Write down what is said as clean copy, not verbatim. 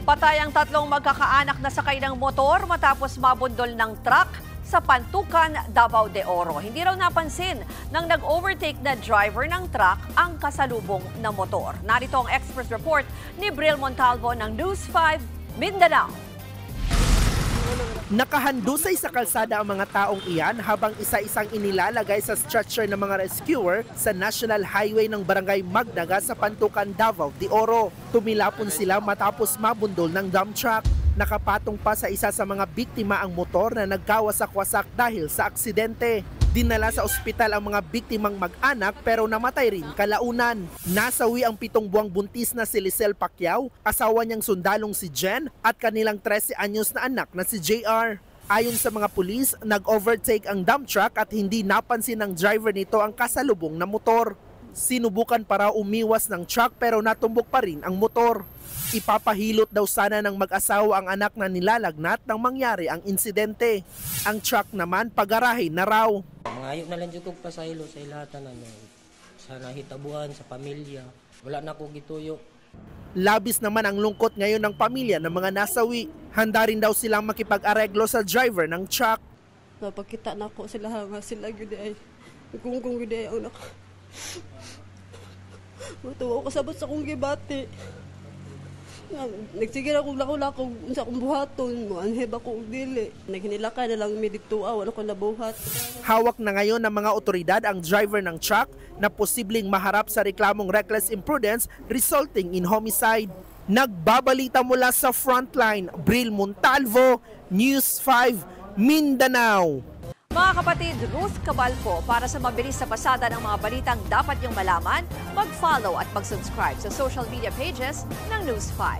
Patay ang tatlong magkakaanak na sakay ng motor matapos mabundol ng truck sa Pantukan, Davao de Oro. Hindi raw napansin ng nag-overtake na driver ng truck ang kasalubong na motor. Narito ang express report ni Bril Montalvo ng News 5 Mindanao. Nakahandusay sa kalsada ang mga taong iyan habang isa-isang inilalagay sa stretcher ng mga rescuer sa National Highway ng Barangay Magnaga sa Pantukan, Davao de Oro. Tumilapon sila matapos mabundol ng dump truck. Nakapatong pa sa isa sa mga biktima ang motor na nagkawasak-wasak dahil sa aksidente. Dinala sa ospital ang mga biktimang mag-anak pero namatay rin kalaunan. Nasawi ang 7 buwang buntis na si Lisel Pacquiao, asawa niyang sundalong si Jen at kanilang 13 anyos na anak na si JR. Ayon sa mga pulis, nag-overtake ang dump truck at hindi napansin ng driver nito ang kasalubong na motor. Sinubukan para umiwas ng truck pero natumbok pa rin ang motor. Ipapahilot daw sana ng mag-asawa ang anak na nilalagnat nang mangyari ang insidente. Ang truck naman pagarahe na raw. Mangayo na lang dyan kong pasaylo sa ilatan sa nahitabuhan, sa pamilya. Wala na akong gituyo. Labis naman ang lungkot ngayon ng pamilya ng mga nasawi. Handa rin daw silang makipag-areglo sa driver ng truck. Napakita na ako sila nga sila gudi ay. Kung gudi ay anak. Matuwa ko kasabot sa kong gibati. Nagsigil akong lako-lako sa akong buhaton mo. Anheb ako dili. Naghinilaka na lang mi dito wala ko nabuhat. Hawak na ngayon ng mga otoridad ang driver ng truck na posibleng maharap sa reklamong reckless imprudence resulting in homicide. Nagbabalita mula sa Frontline, Bril Montalvo, News 5, Mindanao. Mga kapatid, Ruth Cabalco, para sa mabilis na pasada ng mga balitang dapat niyong malaman, mag-follow at mag-subscribe sa social media pages ng News 5.